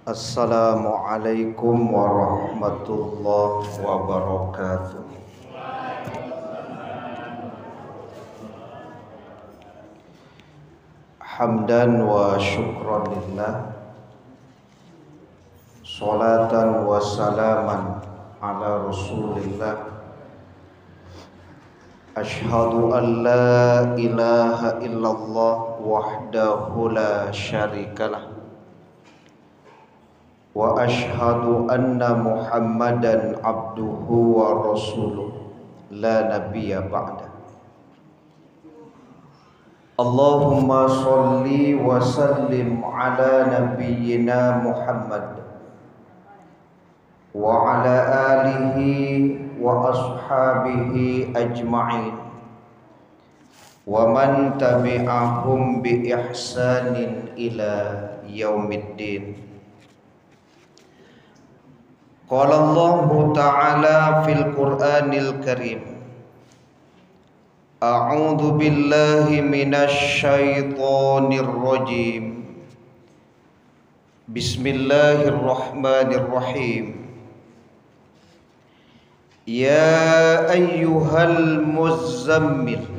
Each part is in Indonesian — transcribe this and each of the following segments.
Assalamualaikum warahmatullahi wabarakatuh. Hamdan wa syukran lillah, salatan wa salaman ala rasulillah. Ashhadu an la ilaha illallah wahdahu la syarikalah, wa ashhadu anna Muhammadan abduhu wa rasuluh la nabiyya ba'da. Allahumma sholli wa sallim ala nabiyyina Muhammad wa ala alihi wa ashabihi ajma'in wa man tabi'ahum bi ihsanin ila yaumiddin. Qala Allah Ta'ala fil Qur'anil Karim, A'udzu billahi minasy syaithanir rajim. Bismillahirrahmanirrahim. Ya ayyuhal muzammil,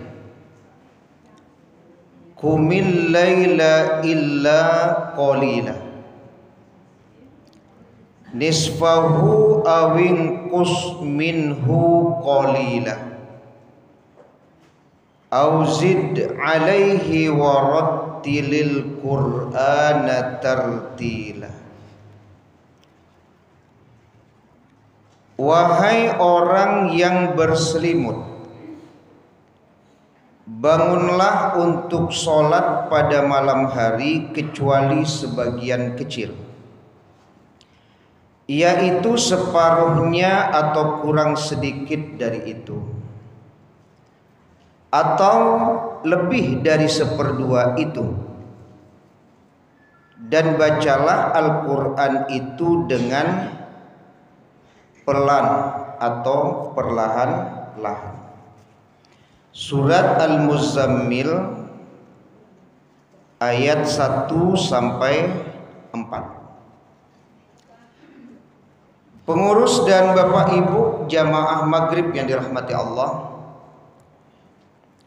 qumil laila illa qalila, nisfahu awin qus minhu qalila, aw zid alaihi wa rattilil qur'ana tartila. Wahai orang yang berselimut, bangunlah untuk sholat pada malam hari kecuali sebagian kecil, yaitu separuhnya atau kurang sedikit dari itu, atau lebih dari seperdua itu, dan bacalah Al-Quran itu dengan pelan atau perlahan-lahan. Surat Al-Muzammil ayat 1 sampai 4. Pengurus dan Bapak Ibu jamaah maghrib yang dirahmati Allah,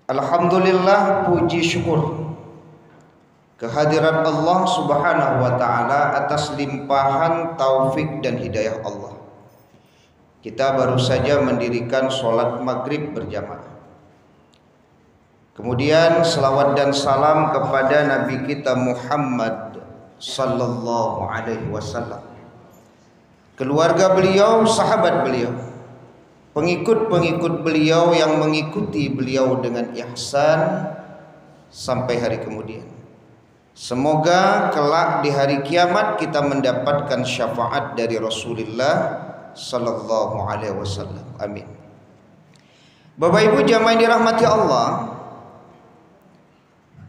alhamdulillah, puji syukur kehadirat Allah Subhanahu wa Ta'ala atas limpahan taufik dan hidayah Allah. Kita baru saja mendirikan sholat maghrib berjamaah. Kemudian selawat dan salam kepada Nabi kita Muhammad sallallahu alaihi wasallam, keluarga beliau, sahabat beliau, pengikut-pengikut beliau yang mengikuti beliau dengan ihsan sampai hari kemudian. Semoga kelak di hari kiamat kita mendapatkan syafaat dari Rasulullah sallallahu alaihi wasallam. Amin. Bapak Ibu jamaah yang dirahmati Allah,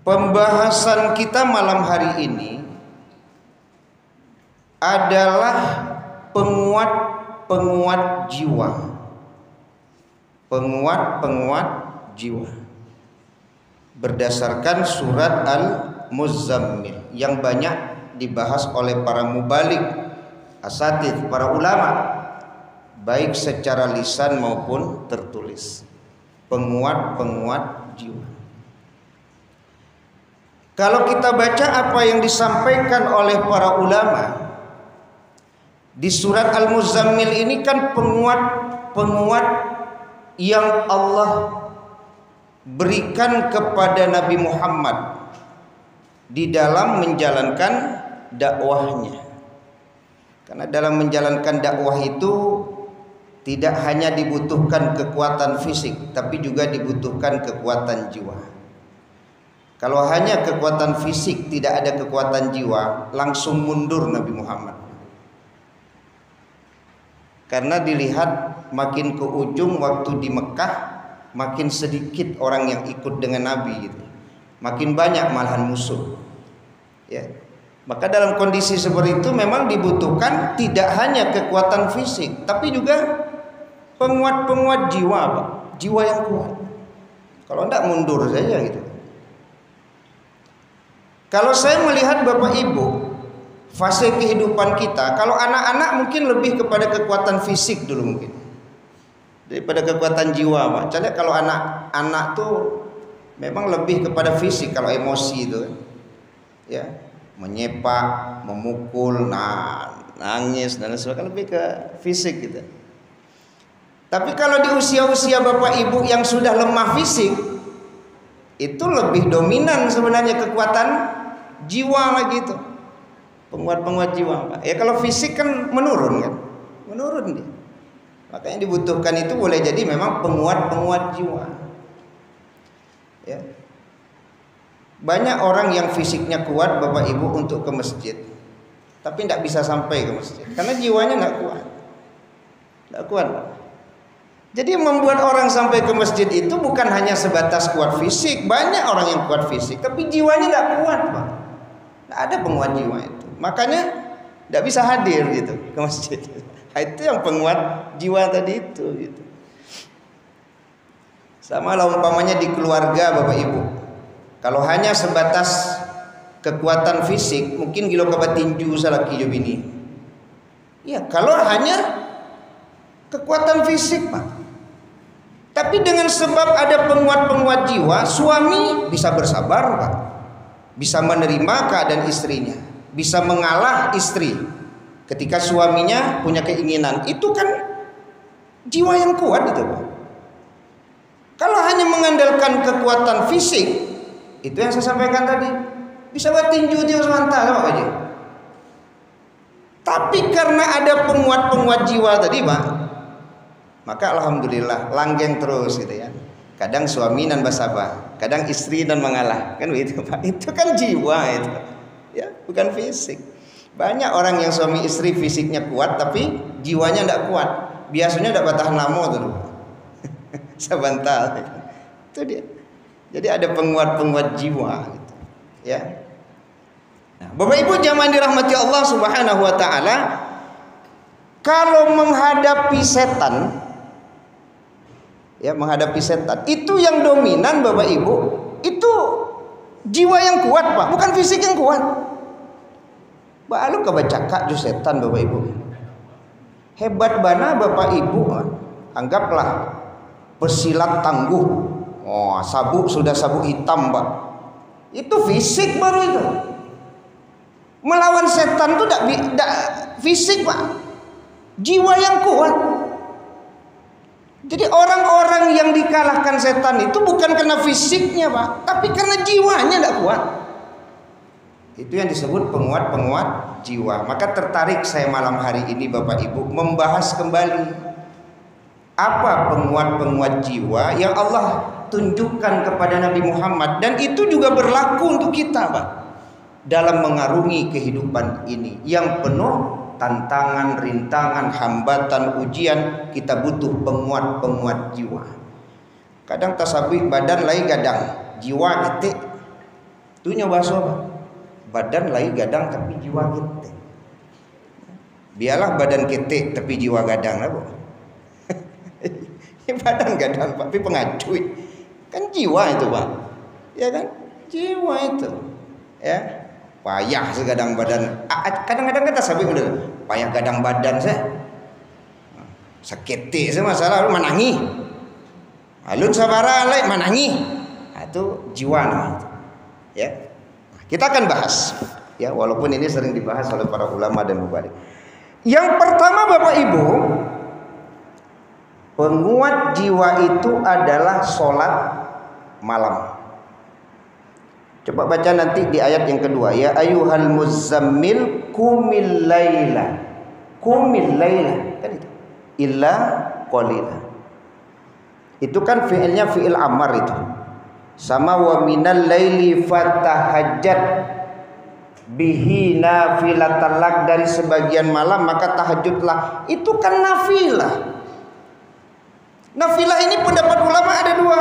pembahasan kita malam hari ini adalah penguat jiwa. Penguat jiwa berdasarkan surat Al-Muzammil yang banyak dibahas oleh para mubalik, asatidz, para ulama, baik secara lisan maupun tertulis. Penguat jiwa. Kalau kita baca apa yang disampaikan oleh para ulama di surat Al-Muzammil ini, kan penguat yang Allah berikan kepada Nabi Muhammad di dalam menjalankan dakwahnya. Karena dalam menjalankan dakwah itu tidak hanya dibutuhkan kekuatan fisik, tapi juga dibutuhkan kekuatan jiwa. Kalau hanya kekuatan fisik, tidak ada kekuatan jiwa, langsung mundur Nabi Muhammad. Karena dilihat makin ke ujung waktu di Mekah, makin sedikit orang yang ikut dengan Nabi gitu. Makin banyak malahan musuh. Ya. Maka dalam kondisi seperti itu memang dibutuhkan tidak hanya kekuatan fisik, tapi juga penguat jiwa, Pak. Jiwa yang kuat. Kalau enggak mundur saja gitu. Kalau saya melihat Bapak Ibu, fase kehidupan kita. Kalau anak-anak mungkin lebih kepada kekuatan fisik dulu mungkin daripada kekuatan jiwa, Pak. Jadi kalau anak-anak tuh memang lebih kepada fisik, kalau emosi itu ya, menyepak, memukul, nangis dan sebagainya, lebih ke fisik gitu. Tapi kalau di usia-usia Bapak Ibu yang sudah lemah fisik, itu lebih dominan sebenarnya kekuatan jiwa lagi itu. Penguat-penguat jiwa, Pak. Ya kalau fisik kan menurun kan? Menurun dia. Makanya dibutuhkan itu boleh jadi memang penguat-penguat jiwa. Ya. Banyak orang yang fisiknya kuat Bapak Ibu untuk ke masjid, tapi tidak bisa sampai ke masjid karena jiwanya tidak kuat. Tidak kuat, Pak. Jadi membuat orang sampai ke masjid itu bukan hanya sebatas kuat fisik. Banyak orang yang kuat fisik tapi jiwanya tidak kuat, Pak. Tidak ada penguat jiwa itu. Makanya tidak bisa hadir gitu ke masjid. Itu yang penguat jiwa tadi itu gitu. Sama lah umpamanya di keluarga Bapak Ibu. Kalau hanya sebatas kekuatan fisik, mungkin gilo kabat tinju salaki jo bini. Ya, kalau hanya kekuatan fisik, Pak. Tapi dengan sebab ada penguat-penguat jiwa, suami bisa bersabar, Pak. Bisa menerima keadaan istrinya, bisa mengalah istri ketika suaminya punya keinginan. Itu kan jiwa yang kuat itu, Pak. Kalau hanya mengandalkan kekuatan fisik, itu yang saya sampaikan tadi, bisa buat tinju dia sementara, Pak Haji. Tapi karena ada penguat-penguat jiwa tadi, Pak, maka alhamdulillah langgeng terus gitu ya. Kadang suami dan bersabar, kadang istri dan mengalah, kan begitu, Pak. Itu kan jiwa itu, ya, bukan fisik. Banyak orang yang suami istri fisiknya kuat tapi jiwanya tidak kuat. Biasanya tidak bertahan lama tuh, sebentar. Itu dia. Jadi ada penguat-penguat jiwa gitu, ya. Nah, Bapak Ibu jamaah dirahmati Allah Subhanahu wa taala, kalau menghadapi setan, ya, menghadapi setan itu yang dominan Bapak Ibu, itu jiwa yang kuat, Pak, bukan fisik yang kuat. Balu kebacaka ju setan Bapak Ibu. Hebat bana Bapak Ibu, anggaplah pesilat tangguh. Oh, sabuk sudah sabuk hitam, Pak. Itu fisik baru itu. Melawan setan itu tidak fisik, Pak. Jiwa yang kuat. Jadi orang-orang yang dikalahkan setan itu bukan karena fisiknya, Pak, tapi karena jiwanya tidak kuat. Itu yang disebut penguat-penguat jiwa. Maka tertarik saya malam hari ini Bapak Ibu membahas kembali apa penguat-penguat jiwa yang Allah tunjukkan kepada Nabi Muhammad, dan itu juga berlaku untuk kita, Pak, dalam mengarungi kehidupan ini yang penuh tantangan, rintangan, hambatan, ujian. Kita butuh penguat-penguat jiwa. Kadang tasabih badan lai gadang, jiwa getek. Itu nyoba apa? Badan lai gadang tapi jiwa getek. Biarlah badan ketek tapi jiwa gadang lah, Bu. Badan gadang tapi pengacuy. Kan jiwa itu, Pak. Ya kan? Jiwa itu. Ya. Payah segadang badan. Kadang-kadang kita sampai udah payah gadang badan saya. Sakit saya masalah lu manangi. Alun sabara lai manangi. Itu jiwa namanya. Ya. Kita akan bahas, ya, walaupun ini sering dibahas oleh para ulama dan mubalik. Yang pertama Bapak Ibu, penguat jiwa itu adalah sholat malam. Coba baca nanti di ayat yang kedua, ya ayyuhal muzammil qumil laila. Qumil laila, kan itu. Illa qalila. Itu kan fi'ilnya fi'il amar itu. Sama wa minal laili fatahajjat bihi nafilatan lak, dari sebagian malam maka tahajudlah. Itu kan nafilah. Nafilah ini pendapat ulama ada dua.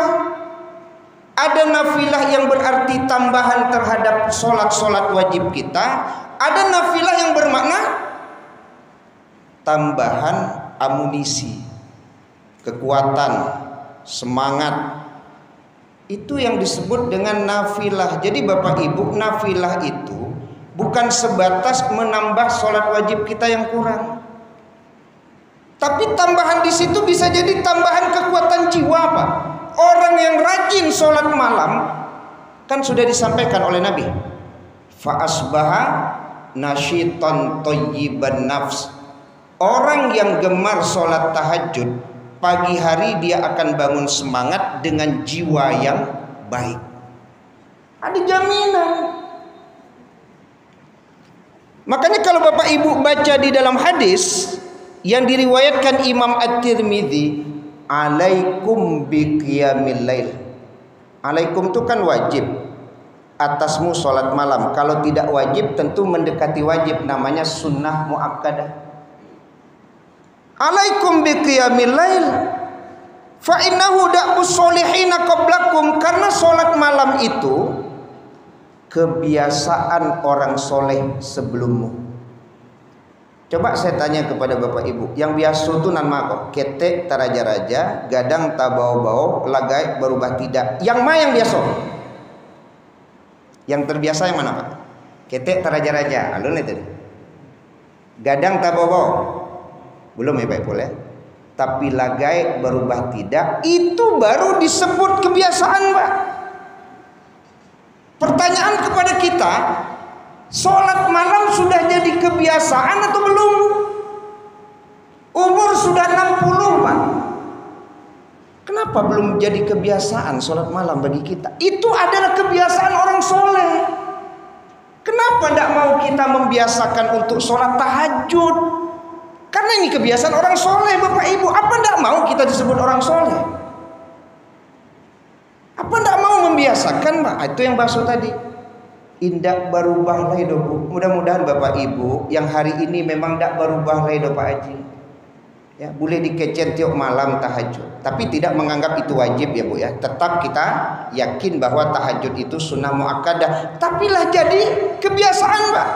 Ada nafilah yang berarti tambahan terhadap sholat-sholat wajib kita. Ada nafilah yang bermakna tambahan amunisi, kekuatan, semangat. Itu yang disebut dengan nafilah. Jadi Bapak Ibu, nafilah itu bukan sebatas menambah sholat wajib kita yang kurang. Tapi tambahan di situ bisa jadi tambahan kekuatan jiwa, Pak. Orang yang rajin sholat malam, kan sudah disampaikan oleh Nabi, fa asbaha nasyitan thayyiban nafs. Orang yang gemar sholat tahajud, pagi hari dia akan bangun semangat dengan jiwa yang baik. Ada jaminan. Makanya kalau Bapak Ibu baca di dalam hadis yang diriwayatkan Imam At-Tirmidzi, alaikum biqiyamil lail. Alaikum itu kan wajib, atasmu sholat malam. Kalau tidak wajib tentu mendekati wajib, namanya sunnah muakkadah. Alaikum biqiyamil lail fa innahu da'bus solihina qablakum. Karena sholat malam itu kebiasaan orang soleh sebelummu. Coba saya tanya kepada Bapak Ibu, yang biasa itu nan mako, ketek taraja-raja, gadang tabau-bau, lagai berubah tidak. Yang mana yang biasa? Yang terbiasa yang mana, Pak? Ketek taraja-raja, alun itu. Gadang tabau-bau, belum ya Pak Ibu ya. Tapi lagai berubah tidak, itu baru disebut kebiasaan, Pak. Pertanyaan kepada kita, sholat malam sudah jadi kebiasaan atau belum? Umur sudah 60, Pak. Kenapa belum jadi kebiasaan sholat malam bagi kita? Itu adalah kebiasaan orang soleh. Kenapa tidak mau kita membiasakan untuk sholat tahajud? Karena ini kebiasaan orang soleh, Bapak Ibu. Apa tidak mau kita disebut orang soleh? Apa tidak mau membiasakan, Pak? Itu yang bahasa tadi. Indak berubah lagi dobu. Mudah-mudahan Bapak Ibu yang hari ini memang tidak berubah lagi do Pak Haji. Ya, boleh dikecen tiap malam tahajud, tapi tidak menganggap itu wajib ya Bu ya. Tetap kita yakin bahwa tahajud itu sunnah muakkadah. Tapi lah jadi kebiasaan, Pak.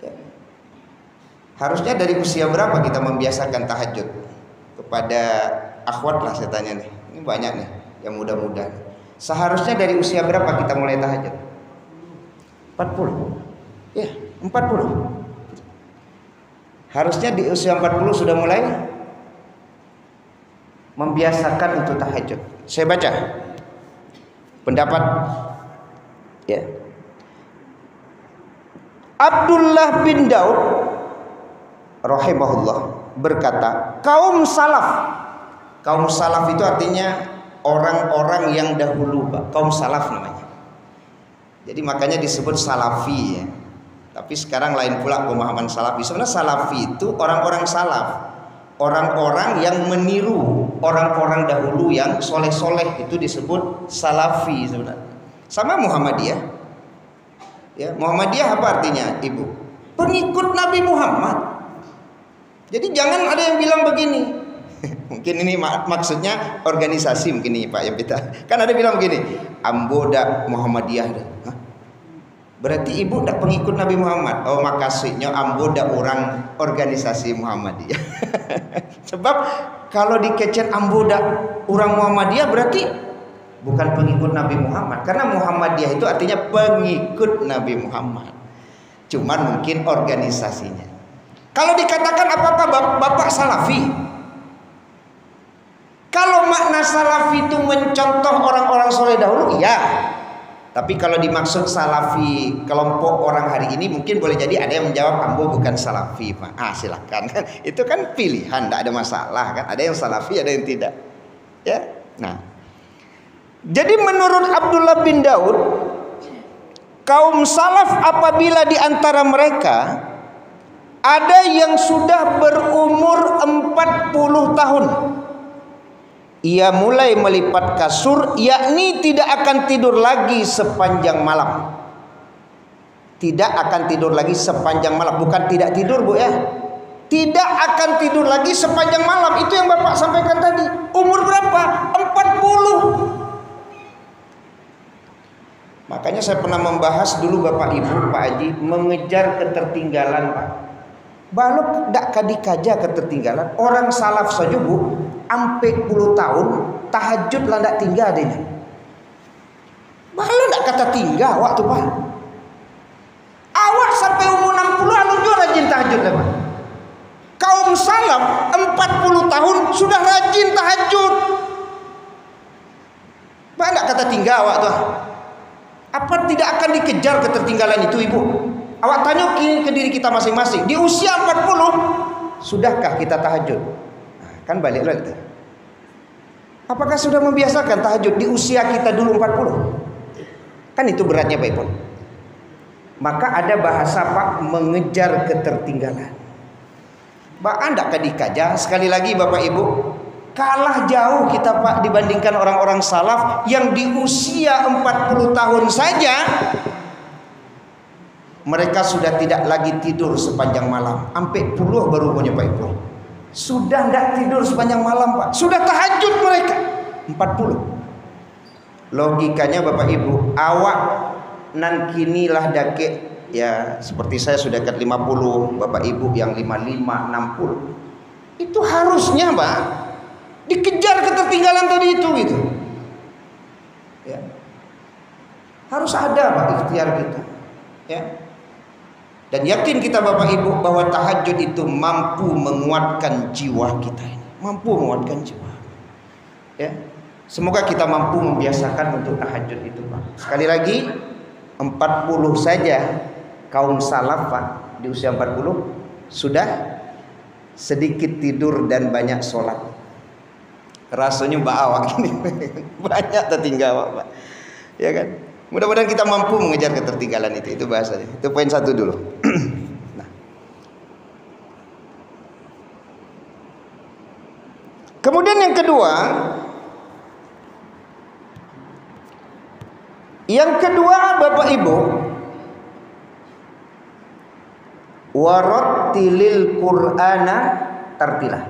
Ya. Harusnya dari usia berapa kita membiasakan tahajud? Kepada akhwat lah saya tanya nih. Ini banyak nih yang muda-muda. Seharusnya dari usia berapa kita mulai tahajud? 40. Ya, 40. Harusnya di usia 40 sudah mulai membiasakan untuk tahajud. Saya baca pendapat ya. Abdullah bin Daud rahimahullah berkata, kaum salaf itu artinya orang-orang yang dahulu, Pak. Kaum salaf namanya. Jadi makanya disebut salafi ya. Tapi sekarang lain pula pemahaman salafi. Sebenarnya salafi itu orang-orang salaf, orang-orang yang meniru orang-orang dahulu yang soleh-soleh, itu disebut salafi sebenarnya. Sama Muhammadiyah. Ya, Muhammadiyah apa artinya, Ibu? Pengikut Nabi Muhammad. Jadi jangan ada yang bilang begini. Mungkin ini maksudnya organisasi mungkin ini Pak yang kita. Kan ada bilang begini, amboda Muhammadiyah. Hah? Berarti ibu tidak pengikut Nabi Muhammad. Oh makasihnya amboda orang organisasi Muhammadiyah. Sebab kalau dikecen amboda orang Muhammadiyah berarti bukan pengikut Nabi Muhammad. Karena Muhammadiyah itu artinya pengikut Nabi Muhammad. Cuman mungkin organisasinya. Kalau dikatakan apakah Bapak salafi? Kalau makna salafi itu mencontoh orang-orang soleh dahulu, iya. Tapi kalau dimaksud salafi kelompok orang hari ini, mungkin boleh jadi ada yang menjawab ambo bukan salafi, Pak. Silakan kan. Itu kan pilihan, tidak ada masalah kan. Ada yang salafi, ada yang tidak. Ya. Nah. Jadi menurut Abdullah bin Daud, kaum salaf apabila di antara mereka ada yang sudah berumur 40 tahun, ia mulai melipat kasur, yakni tidak akan tidur lagi sepanjang malam. Tidak akan tidur lagi sepanjang malam. Bukan tidak tidur Bu ya. Tidak akan tidur lagi sepanjang malam. Itu yang Bapak sampaikan tadi. Umur berapa? 40. Makanya saya pernah membahas dulu Bapak Ibu Pak Haji, mengejar ketertinggalan Pak. Balok dak kadikaja ketertinggalan. Orang salaf saja Bu, sampai 10 tahun tahajud lah ndak tinggal adanya. Malah enggak kata tinggal awak tuh Pak. Awak sampai umur 60 anu juga rajin tahajud Pak. Kaum salaf 40 tahun sudah rajin tahajud. Pak enggak kata tinggal awak tuh. Apa tidak akan dikejar ketertinggalan itu Ibu? Awak tanya ke diri kita masing-masing. Di usia 40 sudahkah kita tahajud? Nah, kan balik lagi kita. Apakah sudah membiasakan tahajud di usia kita dulu 40? Kan itu beratnya Pak Ipon. Maka ada bahasa Pak, mengejar ketertinggalan. Pak anda kadikaja sekali lagi Bapak Ibu, kalah jauh kita Pak dibandingkan orang-orang salaf yang di usia 40 tahun saja mereka sudah tidak lagi tidur sepanjang malam. Sampai puluh baru punya Pak Ibu. Sudah tidak tidur sepanjang malam Pak. Sudah tahajud mereka 40. Logikanya Bapak Ibu, awak nan kinilah dake ya seperti saya sudah dekat 50, Bapak Ibu yang 55, 60. Itu harusnya Pak dikejar ketertinggalan tadi itu gitu. Ya. Harus ada Pak ikhtiar kita. Ya. Dan yakin kita Bapak Ibu bahwa tahajud itu mampu menguatkan jiwa kita ini. Mampu menguatkan jiwa. Ya. Semoga kita mampu membiasakan untuk tahajud itu Pak. Sekali lagi 40 saja kaum salaf Pak di usia 40 sudah sedikit tidur dan banyak sholat. Rasanya mbak awak ini banyak tertinggal Pak. Ya kan? Mudah-mudahan kita mampu mengejar ketertinggalan itu. Itu bahasanya. Itu poin satu dulu. Nah. Kemudian yang kedua, Bapak Ibu, warattilil Qur'ana tartilah.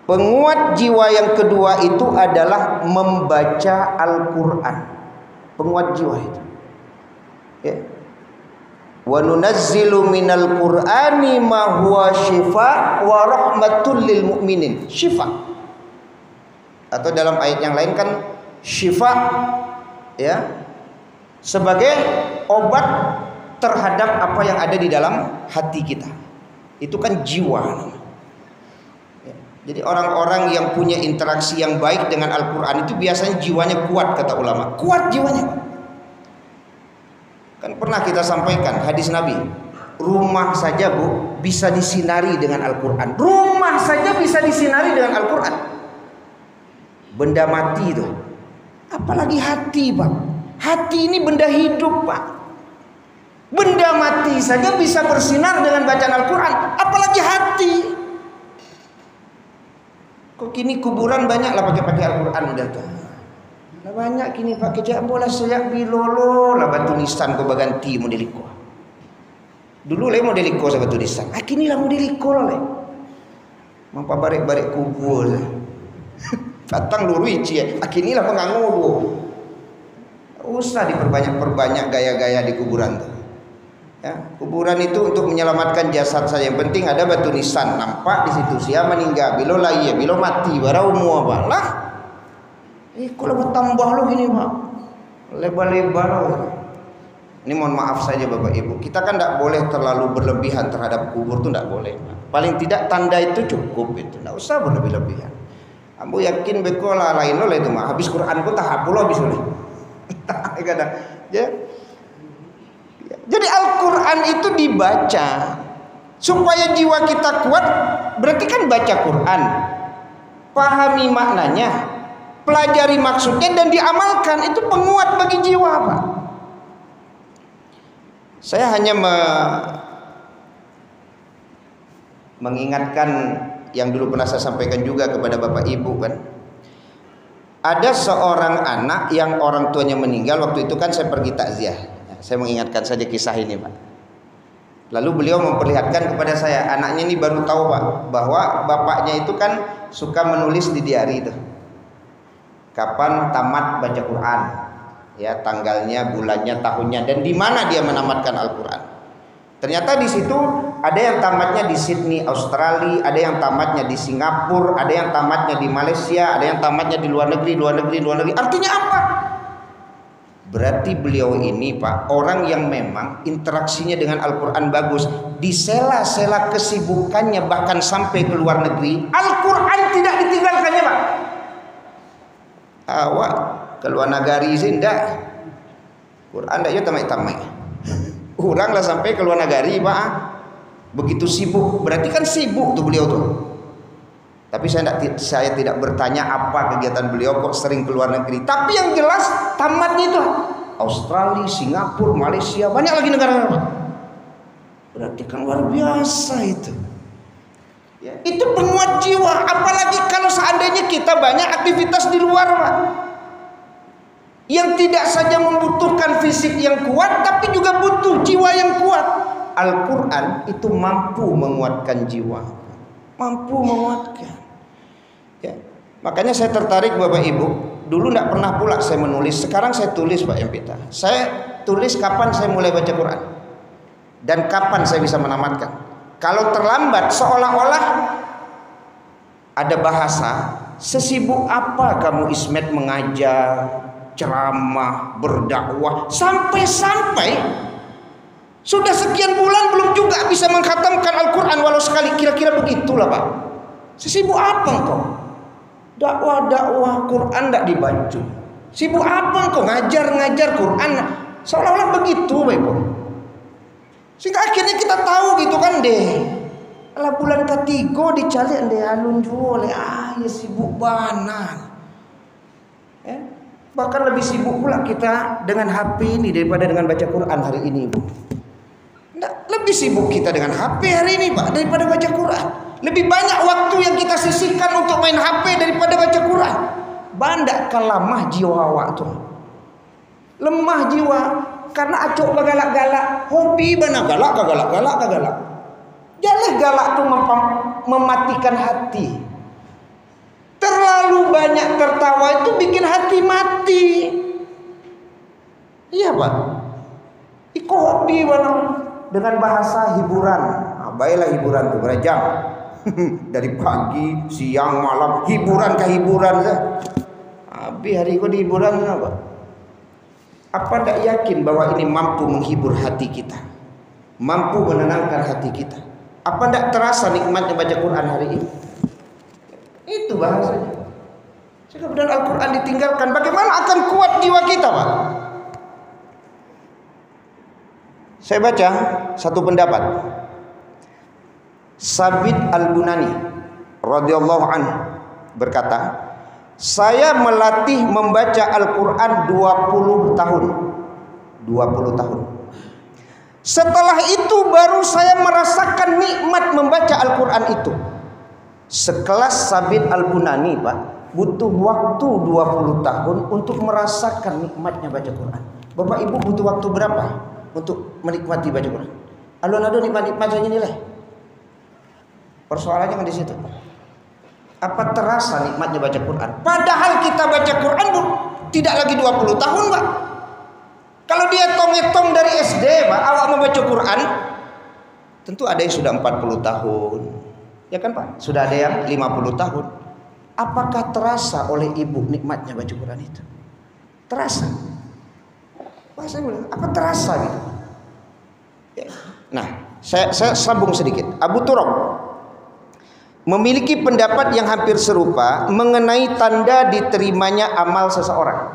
Penguat jiwa yang kedua itu adalah membaca Al-Qur'an. Penguat jiwa itu. Ya. Wa nunazzilu minal Qur'ani ma huwa syifa wa rahmatul lil mu'minin. Syifa. Atau dalam ayat yang lain kan syifa ya sebagai obat terhadap apa yang ada di dalam hati kita. Itu kan jiwa. Ya. Jadi orang-orang yang punya interaksi yang baik dengan Al-Quran itu biasanya jiwanya kuat, kata ulama. Kuat jiwanya. Kan pernah kita sampaikan hadis Nabi, rumah saja Bu bisa disinari dengan Al-Quran. Rumah saja bisa disinari dengan Al-Quran. Benda mati itu, apalagi hati Pak. Hati ini benda hidup Pak. Benda mati saja bisa bersinar dengan bacaan Al-Quran, apalagi hati. Kok kini kuburan banyak lah pakai Al-Quran udah tuh. Nah banyak kini pakai jangan bola seyak bilolo lah batu nisan kau baganti modeliko. Dulu lah modeliko saya batu nisan. Kini lah modeliko lah. Mampa barek-barek kubur. Datang luru ici ya. Kini lah penganggu. Usah diperbanyak-perbanyak gaya-gaya di kuburan tuh. Ya, kuburan itu untuk menyelamatkan jasad saja. Yang penting ada batu nisan nampak di situ. Siapa meninggal, bilo lahir, bilo mati, barau mua apa lah. Kalau bertambah lo gini Pak, lebar-lebar lo. Ini mohon maaf saja Bapak Ibu. Kita kan tidak boleh terlalu berlebihan terhadap kubur tuh tidak boleh. Paling tidak tanda itu cukup itu. Tidak usah berlebih-lebihan. Ambo yakin bekola lain lo itu mah. Habis Quran pun tahap lo habis lo. Kadang, ya. Jadi Al-Quran itu dibaca supaya jiwa kita kuat. Berarti kan baca Quran, pahami maknanya, pelajari maksudnya dan diamalkan. Itu penguat bagi jiwa Pak. Saya hanya mengingatkan yang dulu pernah saya sampaikan juga kepada Bapak Ibu kan. Ada seorang anak yang orang tuanya meninggal. Waktu itu kan saya pergi takziah. Saya mengingatkan saja kisah ini Pak. Lalu beliau memperlihatkan kepada saya, anaknya ini baru tahu Pak, bahwa bapaknya itu kan suka menulis di diari itu. Kapan tamat baca Quran, ya tanggalnya, bulannya, tahunnya, dan di mana dia menamatkan Al-Quran. Ternyata di situ ada yang tamatnya di Sydney, Australia, ada yang tamatnya di Singapura, ada yang tamatnya di Malaysia, ada yang tamatnya di luar negeri. Artinya apa? Berarti beliau ini Pak, orang yang memang interaksinya dengan Al-Quran bagus. Di sela-sela kesibukannya bahkan sampai ke luar negeri, Al-Quran tidak ditinggalkannya Pak. Awak ke luar negeri sih enggak. Quran enggak ya tamai-tamai. Orang lah sampai ke luar negeri Pak. Begitu sibuk, berarti kan sibuk tuh beliau tuh. Tapi saya tidak bertanya apa kegiatan beliau kok sering keluar negeri. Tapi yang jelas tamatnya itu Australia, Singapura, Malaysia, banyak lagi negara-negara. Berarti kan luar biasa itu. Ya, itu penguat jiwa. Apalagi kalau seandainya kita banyak aktivitas di luar, Pak. Yang tidak saja membutuhkan fisik yang kuat, tapi juga butuh jiwa yang kuat. Al-Quran itu mampu menguatkan jiwa, mampu menguatkan. Ya. Makanya saya tertarik Bapak Ibu. Dulu tidak pernah pula saya menulis. Sekarang saya tulis Pak Empita. Saya tulis kapan saya mulai baca Quran dan kapan saya bisa menamatkan. Kalau terlambat seolah-olah ada bahasa, sesibuk apa kamu Ismet mengajar, ceramah, berdakwah, sampai-sampai sudah sekian bulan belum juga bisa mengkhatamkan Al-Quran walau sekali. Kira-kira begitulah Pak. Sesibuk apa engkau? Dakwah Quran tidak dibaca. Sibuk apa engkau ngajar Quran? Seolah-olah begitu Bapak Ibu. Sehingga akhirnya kita tahu gitu kan deh. Lah bulan ketiga dicari deh alun jual ya sibuk banget. Ya. Bahkan lebih sibuk pula kita dengan HP ini daripada dengan baca Quran hari ini Ibu. Lebih sibuk kita dengan HP hari ini Pak daripada baca Quran. Lebih banyak waktu yang kita sisihkan untuk main HP daripada baca Quran. Bandak kan lemah jiwa awak tuh. Lemah jiwa karena acok galak-galak. Hobi mana galak. Jangan galak tuh mematikan hati. Terlalu banyak tertawa itu bikin hati mati. Iya Pak. Iko hobi mana dengan bahasa hiburan. Nah, baiklah hiburan tuh berapa jam. Dari pagi, siang, malam, hiburan ke hiburan lah. Habis hari itu di hiburan apa? Apa tidak yakin bahwa ini mampu menghibur hati kita, mampu menenangkan hati kita? Apa tidak terasa nikmatnya baca Quran hari ini? Itu bahasanya. Jika kemudian Al-Quran ditinggalkan, bagaimana akan kuat jiwa kita, Pak? Saya baca satu pendapat. Sabit Al-Bunani radhiyallahu anhu berkata, saya melatih membaca Al-Quran 20 tahun. 20 tahun. Setelah itu baru saya merasakan nikmat membaca Al-Quran itu. Sekelas Sabit Al-Bunani Pak, butuh waktu 20 tahun untuk merasakan nikmatnya baca Quran. Bapak Ibu butuh waktu berapa untuk menikmati baca Quran? Alun-alun nikmat-nikmat saja nilai. Persoalannya kan di situ. Apa terasa nikmatnya baca Quran? Padahal kita baca Quran tidak lagi 20 tahun, Pak. Kalau dia tong-tong dari SD, Pak, awak membaca Quran, tentu ada yang sudah 40 tahun. Ya kan, Pak? Sudah ada yang 50 tahun. Apakah terasa oleh ibu nikmatnya baca Quran itu? Terasa. Pak, saya bilang, apa terasa gitu? Ya. Nah, saya sambung sedikit. Abu Turab memiliki pendapat yang hampir serupa mengenai tanda diterimanya amal seseorang.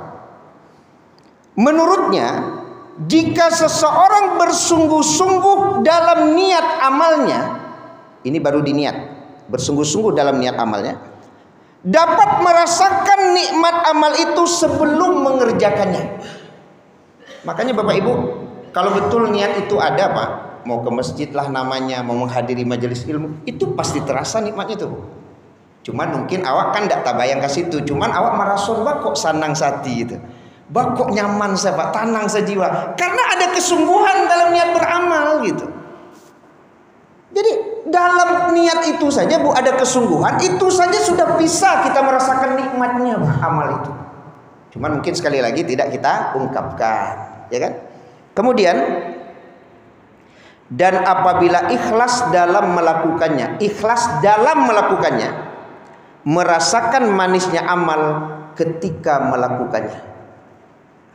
Menurutnya, jika seseorang bersungguh-sungguh dalam niat amalnya, ini baru diniat, bersungguh-sungguh dalam niat amalnya, dapat merasakan nikmat amal itu sebelum mengerjakannya. Makanya Bapak Ibu, kalau betul niat itu ada Pak, mau ke masjid lah namanya, mau menghadiri majelis ilmu, itu pasti terasa nikmatnya tuh. Cuman mungkin awak kan tidak tabayang ke situ, cuman awak merasakan kok sanang sati gitu. Kok nyaman saya Pak, tenang sejiwa. Karena ada kesungguhan dalam niat beramal gitu. Jadi dalam niat itu saja Bu ada kesungguhan, itu saja sudah bisa kita merasakan nikmatnya Pak, amal itu. Cuman mungkin sekali lagi tidak kita ungkapkan, ya kan? Kemudian, dan apabila ikhlas dalam melakukannya, merasakan manisnya amal ketika melakukannya.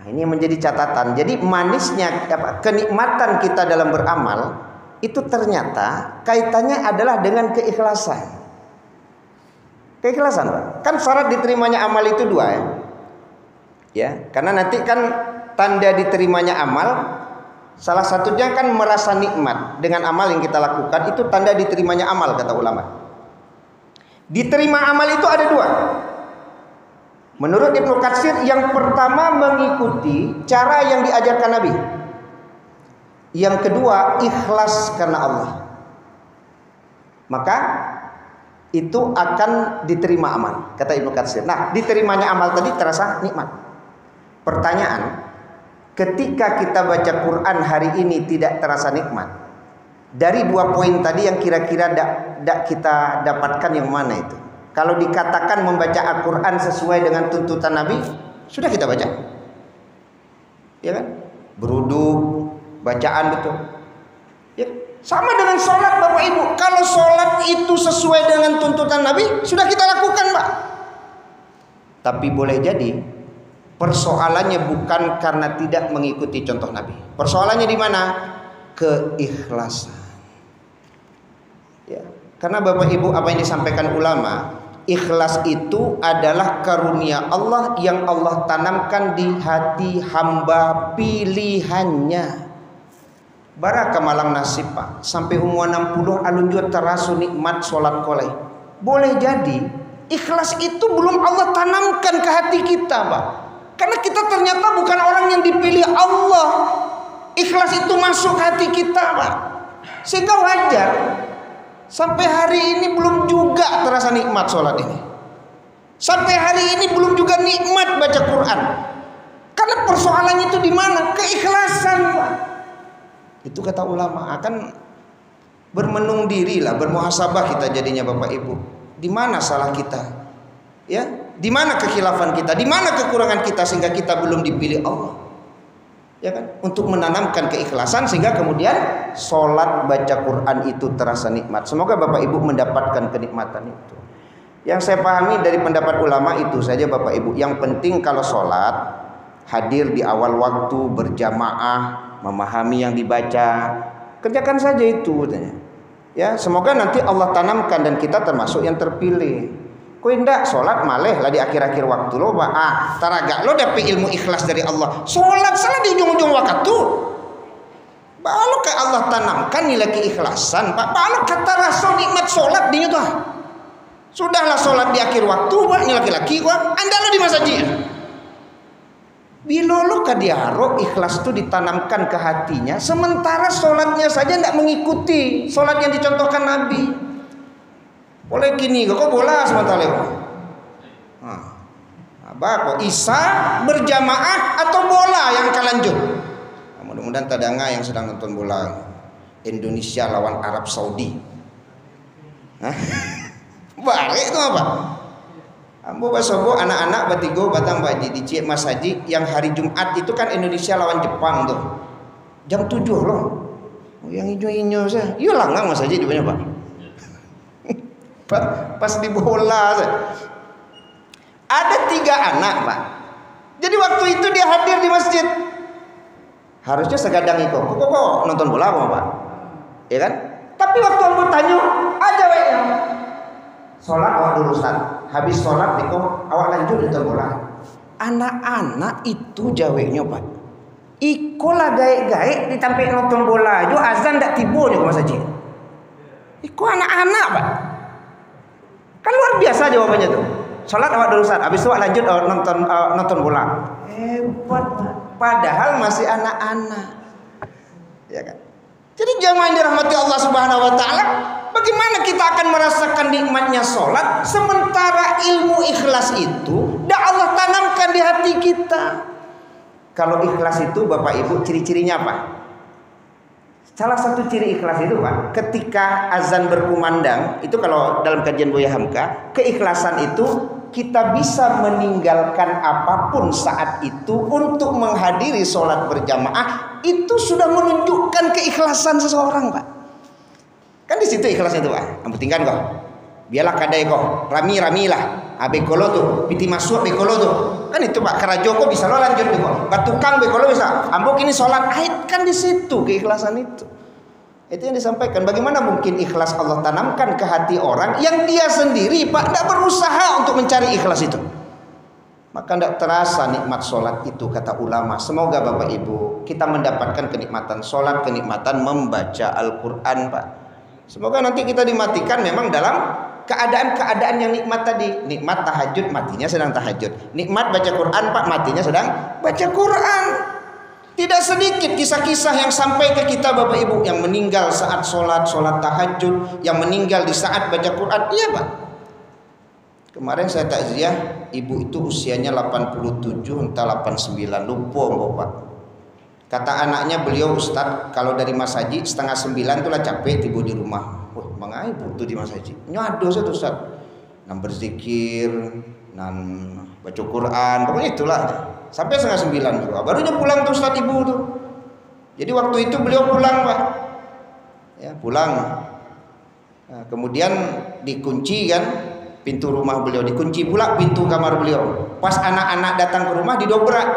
Nah, ini yang menjadi catatan. Jadi manisnya kenikmatan kita dalam beramal itu ternyata kaitannya adalah dengan keikhlasan. Keikhlasan, Pak. Kan syarat diterimanya amal itu dua ya. Ya, karena nanti kan tanda diterimanya amal salah satunya kan merasa nikmat dengan amal yang kita lakukan, itu tanda diterimanya amal kata ulama. Diterima amal itu ada dua. Menurut Ibnu Katsir, yang pertama mengikuti cara yang diajarkan Nabi. Yang kedua ikhlas karena Allah. Maka itu akan diterima amal, kata Ibnu Katsir. Nah, diterimanya amal tadi terasa nikmat. Pertanyaan, ketika kita baca Quran hari ini tidak terasa nikmat, dari dua poin tadi yang kira-kira tidak kita dapatkan yang mana itu? Kalau dikatakan membaca Al-Quran sesuai dengan tuntutan Nabi, sudah kita baca, ya kan? Beruduk, bacaan betul. Ya. Sama dengan sholat Bapak Ibu. Kalau sholat itu sesuai dengan tuntutan Nabi, sudah kita lakukan Pak. Tapi boleh jadi persoalannya bukan karena tidak mengikuti contoh Nabi. Persoalannya di mana? Keikhlasan. Ya. Karena Bapak Ibu, apa yang disampaikan ulama, ikhlas itu adalah karunia Allah yang Allah tanamkan di hati hamba pilihannya. Baraka malang nasib Pak, sampai umur 60 alun juga terasu nikmat sholat koleh. Boleh jadi ikhlas itu belum Allah tanamkan ke hati kita Pak. Karena kita ternyata bukan orang yang dipilih Allah. Ikhlas itu masuk hati kita Pak. Sehingga wajar sampai hari ini belum juga terasa nikmat sholat ini. Sampai hari ini belum juga nikmat baca Quran. Karena persoalannya itu di mana? Keikhlasan Pak. Itu kata ulama, akan bermenung diri lah, bermuhasabah kita jadinya Bapak Ibu. Di mana salah kita? Ya, di mana kekhilafan kita? Di mana kekurangan kita sehingga kita belum dipilih Allah? Ya kan? Untuk menanamkan keikhlasan sehingga kemudian sholat baca Quran itu terasa nikmat. Semoga Bapak Ibu mendapatkan kenikmatan itu. Yang saya pahami dari pendapat ulama itu saja Bapak Ibu. Yang penting kalau sholat hadir di awal waktu, berjamaah, memahami yang dibaca, kerjakan saja itu. Ya, semoga nanti Allah tanamkan dan kita termasuk yang terpilih. Kau indah sholat maleh lah di akhir-akhir waktu lo, Pak. Taraga lo dapet ilmu ikhlas dari Allah. Sholat salah di ujung-ujung waktu. Balu ke Allah tanamkan nilai keikhlasan, Pak. Balu kata rasa nikmat sholat di itu. Sudahlah sholat di akhir waktu, Pak. Ini laki-laki, Pak. Anda lo di masjid. Bila lo kadiaro ikhlas itu ditanamkan ke hatinya, sementara sholatnya saja tidak mengikuti sholat yang dicontohkan Nabi. Boleh gini, kok bola sementara lewat. Apa kok Isa berjamaah atau bola yang akan lanjut? Nah, mudah-mudahan tadanga yang sedang nonton bola Indonesia lawan Arab Saudi. Balik itu apa? Ambo basobo anak-anak batigo batang baji di Cik Mas Haji yang hari Jumat itu kan Indonesia lawan Jepang tuh. Jam 7 loh. Oh, yang hijau-hijau saya. Iya langgang Mas Haji di mana, Pak? Pas di bola saya. Ada 3 anak, Pak. Jadi waktu itu dia hadir di masjid. Harusnya segadang itu. Kok nonton bola apa, Pak? Ya kan? Tapi waktu ambo tanya, aja we. Sholat awak dulu Ustaz. Habis sholat itu awak lanjut nonton bola. Anak-anak itu jawabnya Pak. Iko lah gaek-gaek ditampil nonton bola. Jo azan ndak tibonya ke Mas Haji. Iko anak-anak Pak. Kan luar biasa jawabannya tuh. Sholat awak dulu Ustaz. Habis itu awak lanjut nonton bola. Hebat Pak. Padahal masih anak-anak. Ya kan? Jadi jamaah yang dirahmati Allah Subhanahu wa taala, bagaimana kita akan merasakan nikmatnya sholat sementara ilmu ikhlas itu dah Allah tanamkan di hati kita. Kalau ikhlas itu Bapak Ibu ciri-cirinya apa? Salah satu ciri ikhlas itu Pak, ketika azan berkumandang, itu kalau dalam kajian Buya Hamka, keikhlasan itu kita bisa meninggalkan apapun saat itu untuk menghadiri sholat berjamaah. Itu sudah menunjukkan keikhlasan seseorang Pak. Kan di situ ikhlasnya itu Pak. Yang penting kan kok Biarlah kadai kok, rami lah. Bekolo tuh, piti masuk bekolo tuh. Kan itu Pak Kerajoko bisa lo lanjut tuh kok. Batukang bekolo bisa. Ambok ini sholat ait kan di situ keikhlasan itu. Itu yang disampaikan. Bagaimana mungkin ikhlas Allah tanamkan ke hati orang yang dia sendiri Pak tidak berusaha untuk mencari ikhlas itu. Maka tidak terasa nikmat sholat itu kata ulama. Semoga Bapak Ibu kita mendapatkan kenikmatan sholat, kenikmatan membaca Al-Quran Pak. Semoga nanti kita dimatikan memang dalam keadaan-keadaan yang nikmat tadi. Nikmat tahajud, matinya sedang tahajud. Nikmat baca Quran Pak, matinya sedang baca Quran. Tidak sedikit kisah-kisah yang sampai ke kita Bapak Ibu, yang meninggal saat sholat tahajud, yang meninggal di saat baca Quran. Iya Pak. Kemarin saya takziah, ibu itu usianya 87 entah 89, lupa Bapak. Kata anaknya, beliau Ustadz kalau dari Mas Haji 8:30 tuh lah capek tiba di rumah. Wah, mangai ibu tuh di Mas Haji. Nyado saya tuh Ustadz. Nan berzikir, nan baca Quran, pokoknya itulah. Sampai 8:30 juga. Barunya pulang tuh Ustadz ibu tuh. Jadi waktu itu beliau pulang Pak. Ya, pulang. Nah, kemudian dikunci kan pintu rumah beliau, dikunci pula pintu kamar beliau. Pas anak-anak datang ke rumah didobrak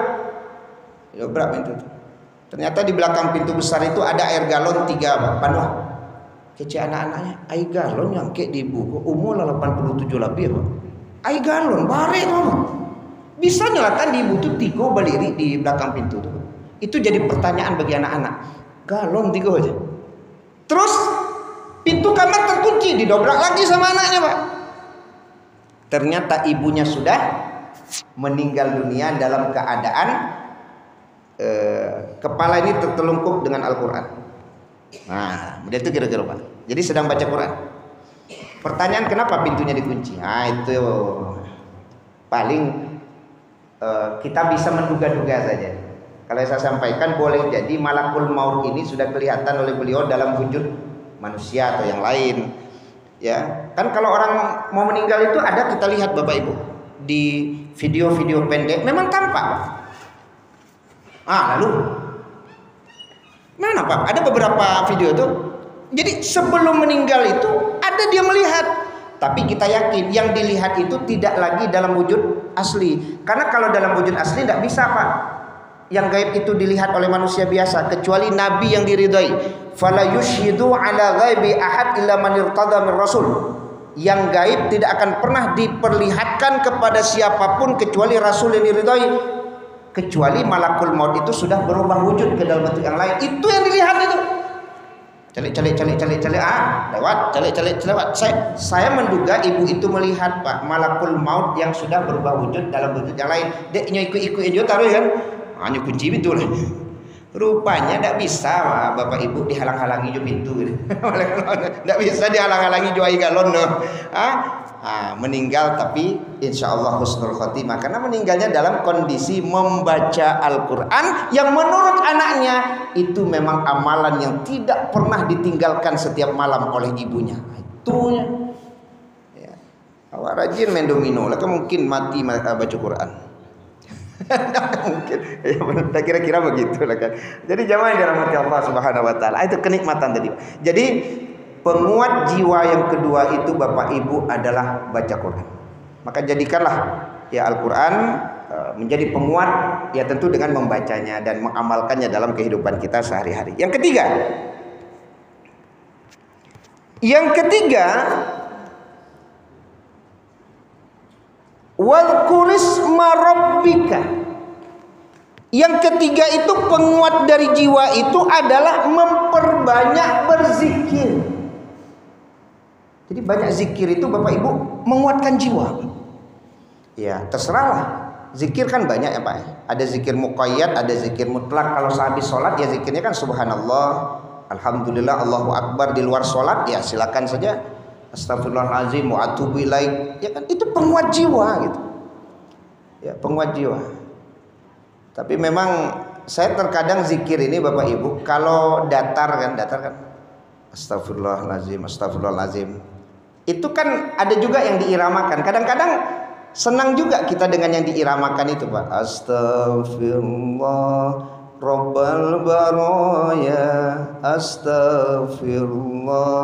pintu itu. Ternyata di belakang pintu besar itu ada air galon 3 Pak. Panuh. Kece anak-anaknya, air galon yang kayak di ibu umur 87 lebih Pak. Air galon bare Pak. Bisa nyalakan di ibu tuh 3 baliri di belakang pintu tuh. Itu jadi pertanyaan bagi anak-anak. Galon 3 aja. Terus pintu kamar terkunci, didobrak lagi sama anaknya Pak. Ternyata ibunya sudah meninggal dunia dalam keadaan kepala ini tertelungkup dengan Al-Quran. Nah, dia itu kira-kira Pak. Jadi sedang baca Quran. Pertanyaan kenapa pintunya dikunci? Nah itu paling kita bisa menduga-duga saja. Kalau saya sampaikan boleh jadi malakul maut ini sudah kelihatan oleh beliau dalam wujud manusia atau yang lain. Ya, kan kalau orang mau meninggal itu ada kita lihat Bapak Ibu di video-video pendek memang tampak. Lalu mana Pak? Ada beberapa video tuh. Jadi sebelum meninggal itu ada dia melihat. Tapi kita yakin yang dilihat itu tidak lagi dalam wujud asli. Karena kalau dalam wujud asli tidak bisa Pak. Yang gaib itu dilihat oleh manusia biasa kecuali nabi yang diridhai. Fala yushhidu ala ghaibi ahad illa man irtada min rasul. Yang gaib tidak akan pernah diperlihatkan kepada siapapun kecuali rasul yang diridhai. Kecuali malakul maut itu sudah berubah wujud ke dalam bentuk yang lain. Itu yang dilihat itu. Calik lewat. Saya menduga ibu itu melihat Pak malakul maut yang sudah berubah wujud dalam bentuk yang lain. Deknya ikut juga taruh kan. Hanya kunci pintu lah. Rupanya tidak bisa Bapak Ibu dihalang-halangi jo pintu. Tidak bisa dihalang-halangi jo air galon. Meninggal tapi insya Allah husnul khotimah. Karena meninggalnya dalam kondisi membaca Al-Quran yang menurut anaknya itu memang amalan yang tidak pernah ditinggalkan setiap malam oleh ibunya. Itunya. Ya. Awak rajin main domino lah, mungkin mati baca Quran. Mungkin ya, kira-kira begitu lah kan. Jadi jamaah yang dirahmati Allah Subhanahu wa taala, itu kenikmatan tadi. Jadi penguat jiwa yang kedua itu Bapak Ibu adalah baca Quran. Maka jadikanlah ya Al-Quran menjadi penguat ya tentu dengan membacanya dan mengamalkannya dalam kehidupan kita sehari-hari. Yang ketiga wadhkurisma rabbika. Yang ketiga itu penguat dari jiwa itu adalah memperbanyak berzikir. Jadi banyak zikir itu Bapak Ibu menguatkan jiwa. Ya terserahlah. Zikir kan banyak ya Pak. Ada zikir muqayyad, ada zikir mutlak. Kalau sehabis sholat ya zikirnya kan subhanallah, alhamdulillah, Allahu akbar. Di luar sholat ya silakan saja astagfirullahalazim wa atubu ilaik. Ya kan itu penguat jiwa gitu. Ya penguat jiwa. Tapi memang saya terkadang zikir ini Bapak Ibu kalau datar kan astagfirullahalazim. Itu kan ada juga yang diiramakan. Kadang-kadang senang juga kita dengan yang diiramakan itu Pak. Astagfirullah Rabbal baraya, astagfirullah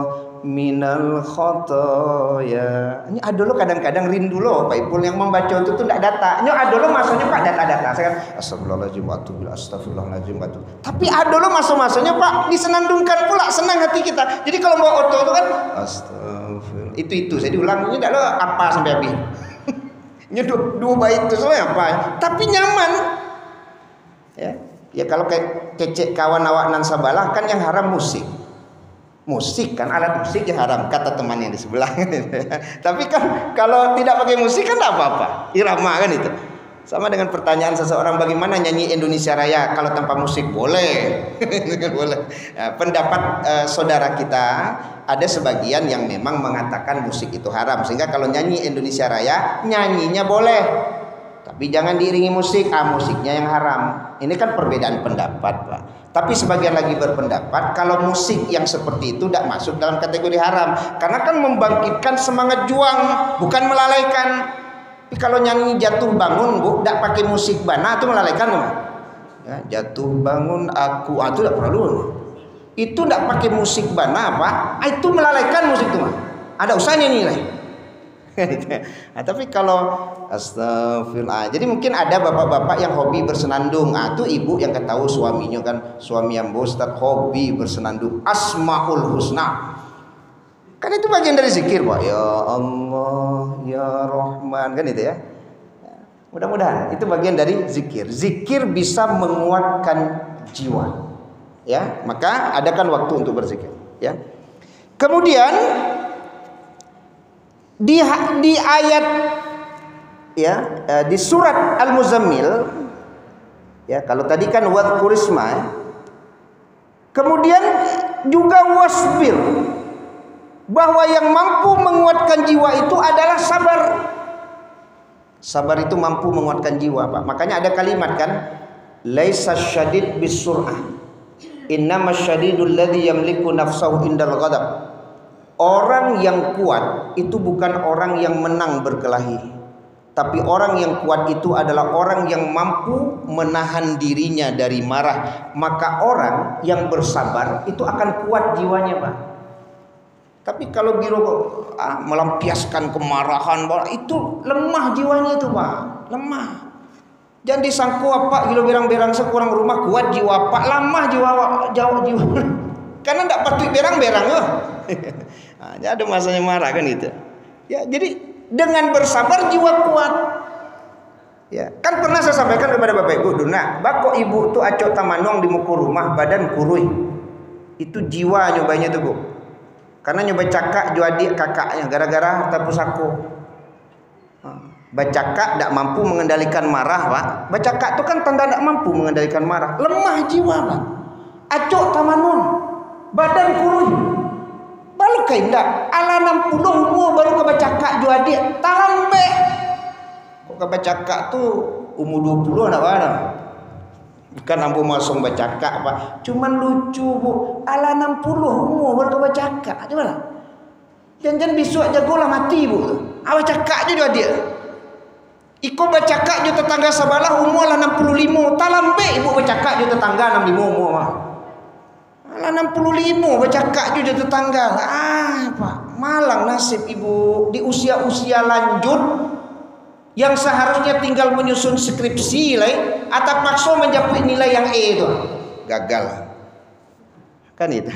minal khotoya. Ini adolo kadang-kadang rindu loh Pak Ipul yang membaca itu tuh tidak data. Ini adolo masanya Pak data-data. Saya kan astagfirullahaladzim wa atubu ilaih, astagfirullahaladzim wa atubu. Tapi adolo masanya Pak disenandungkan pula, senang hati kita. Jadi kalau mau oto itu kan astagfirullah. Itu saya diulang ini tidak apa sampai habis. Ini dua bait itu soalnya apa? Tapi nyaman. Ya kalau kayak kecek kawan awak nan sabalah kan yang haram musik. Musik kan alat musik yang haram kata teman yang di sebelah. Tapi kan kalau tidak pakai musik kan tidak apa-apa, irama kan itu. Sama dengan pertanyaan seseorang bagaimana nyanyi Indonesia Raya kalau tanpa musik boleh. Boleh. Nah, pendapat saudara kita ada sebagian yang memang mengatakan musik itu haram, sehingga kalau nyanyi Indonesia Raya nyanyinya boleh, tapi jangan diiringi musik. Musiknya yang haram. Ini kan perbedaan pendapat Pak. Tapi sebagian lagi berpendapat kalau musik yang seperti itu tidak masuk dalam kategori haram, karena kan membangkitkan semangat juang, bukan melalaikan. Tapi kalau nyanyi jatuh bangun Bu, tidak pakai musik bana itu melalaikan teman. Ya, jatuh bangun aku, itu tidak perlu. Itu tidak pakai musik bana apa? Itu melalaikan musik teman. Ada usahanya nilai. Nah, tapi kalau astagfirullah, jadi mungkin ada bapak-bapak yang hobi bersenandung. Itu ibu yang ketahui suaminya kan, suami yang Ustaz hobi bersenandung Asmaul Husna. Kan itu bagian dari zikir Pak. Ya Allah, ya Rahman, kan itu ya. Mudah-mudahan itu bagian dari zikir. Zikir bisa menguatkan jiwa. Ya, maka adakan waktu untuk berzikir, ya. Kemudian di ayat ya di surat Al-Muzammil ya, kalau tadi kan wadhkurisma, kemudian juga wasbir, bahwa yang mampu menguatkan jiwa itu adalah sabar. Sabar itu mampu menguatkan jiwa Pak. Makanya ada kalimat kan, laisa syadid bisur'ah, innamas syadidul ladzi yamliku nafsahu indal ghadab. Orang yang kuat itu bukan orang yang menang berkelahi, tapi orang yang kuat itu adalah orang yang mampu menahan dirinya dari marah. Maka orang yang bersabar itu akan kuat jiwanya Pak. Tapi kalau biro melampiaskan kemarahan, itu lemah jiwanya itu Pak, lemah. Jangan disangku apa gilo berang-berang sekurang rumah kuat jiwa Pak, lemah jiwa. Karena tidak patut berang-berang loh. Nah, ada masanya marah kan itu. Ya, jadi dengan bersabar jiwa kuat. Ya, kan pernah saya sampaikan kepada Bapak Ibu, Duna, bako ibu tuh acok tamanong di muka rumah badan kurui. Itu jiwa nyobanya tuh Bu. Karena nyoba cakak jual adik kakaknya gara-gara harta pusako. Bacakak tidak mampu mengendalikan marah Pak. Bacakak itu kan tanda tidak mampu mengendalikan marah. Lemah jiwa Pak. Acok tamanong badan kurui. Baru kaindah ala 60 umur baru ke bacakak jual adik talambe. Kok ke bacakak tuh umur 20 nak mana? Bukan ambu masuk bacakak Pak. Cuman lucu Bu. Ala 60 umur baru ke bacakak. Gimana? Jangan besok jagolah mati Bu. Bacakak je dia. Iko bacakak je tetangga sebelah umur lah 65. Talambe ibu bacakak je tetangga 65 umur mah. Ala 65 bacakak je tetangga. Pak, malang nasib ibu di usia-usia lanjut yang seharusnya tinggal menyusun skripsi atau paksa mencapai nilai yang E itu gagal kan itu.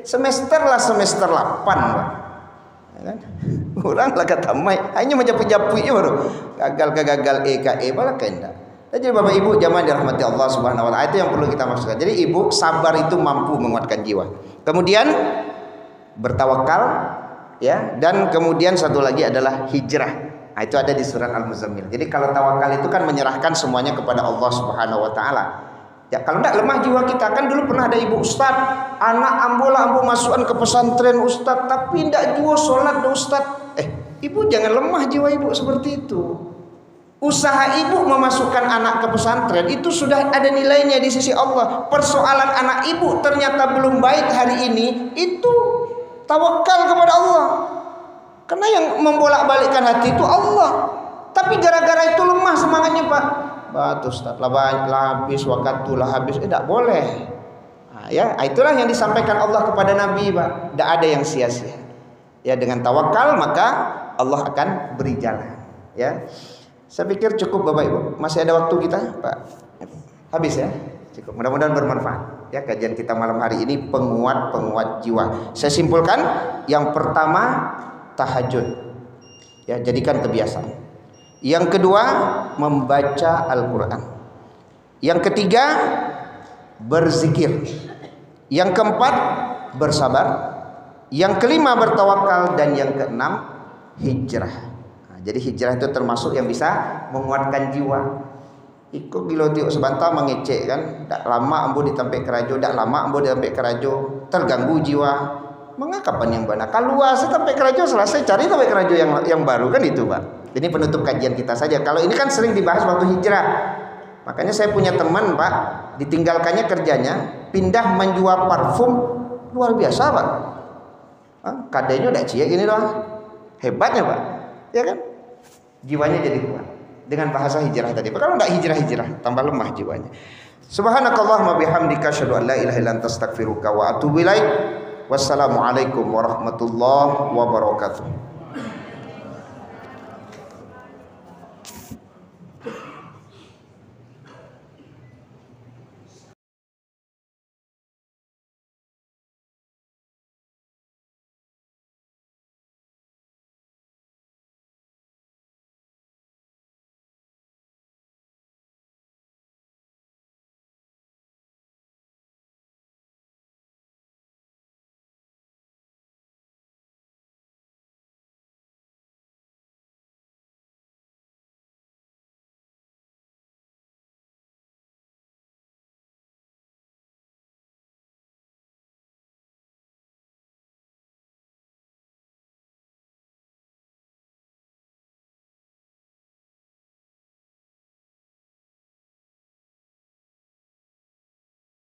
semester 8 Pak. Ya kan? Orang lah kata mai hanya mencapai baru gagal EKE malah kena. Jadi Bapak Ibu jamaah dirahmati Allah Subhanahu wa taala, itu yang perlu kita maksudkan. Jadi ibu sabar itu mampu menguatkan jiwa. Kemudian bertawakal ya, dan kemudian satu lagi adalah hijrah. Nah, itu ada di surat Al-Muzammil. Jadi kalau tawakal itu kan menyerahkan semuanya kepada Allah Subhanahu wa taala. Ya, kalau tidak lemah jiwa kita. Kan dulu pernah ada ibu ustaz, anak ambo masukan ke pesantren ustaz, tapi tidak juga sholat ustaz. Ibu jangan lemah jiwa ibu seperti itu. Usaha ibu memasukkan anak ke pesantren itu sudah ada nilainya di sisi Allah. Persoalan anak ibu ternyata belum baik hari ini, itu tawakal kepada Allah. Karena yang membolak-balikkan hati itu Allah. Tapi gara-gara itu lemah semangatnya Pak. Batu Ustaz lah habis, waktu lah habis. Tidak boleh. Ya, itulah yang disampaikan Allah kepada Nabi, Pak. Tidak ada yang sia-sia. Ya, dengan tawakal maka Allah akan beri jalan. Ya, saya pikir cukup Bapak Ibu. Masih ada waktu kita, Pak? Habis ya? Cukup. Mudah-mudahan bermanfaat. Ya, kajian kita malam hari ini penguat jiwa. Saya simpulkan, yang pertama tahajud. Ya, jadikan kebiasaan. Yang kedua, membaca Al-Quran. Yang ketiga, berzikir. Yang keempat, bersabar. Yang kelima, bertawakal. Dan yang keenam, hijrah. Nah, jadi hijrah itu termasuk yang bisa menguatkan jiwa. Ikut gilo tiuk sebentar mengecek kan, dak lama ambo ditampai kerajo, dak lama ambo ditampai kerajo, terganggu jiwa. Mengakapan yang benar? Kalau luas sampai kerajo selesai, cari sampai kerajo yang baru kan itu, Pak. Ini penutup kajian kita saja. Kalau ini kan sering dibahas waktu hijrah. Makanya saya punya teman, Pak, ditinggalkannya kerjanya, pindah menjual parfum, luar biasa, Pak. Kadenya udah cie gini doang. Hebatnya, Pak. Ya kan? Jiwanya jadi kuat. Dengan bahasa hijrah tadi. Kalau enggak hijrah, tambah lemah jiwanya. Subhanakallahumma bihamdika asyhadu an la ilaha illa anta astaghfiruka wa atubu ilaik. Wassalamualaikum warahmatullahi wabarakatuh.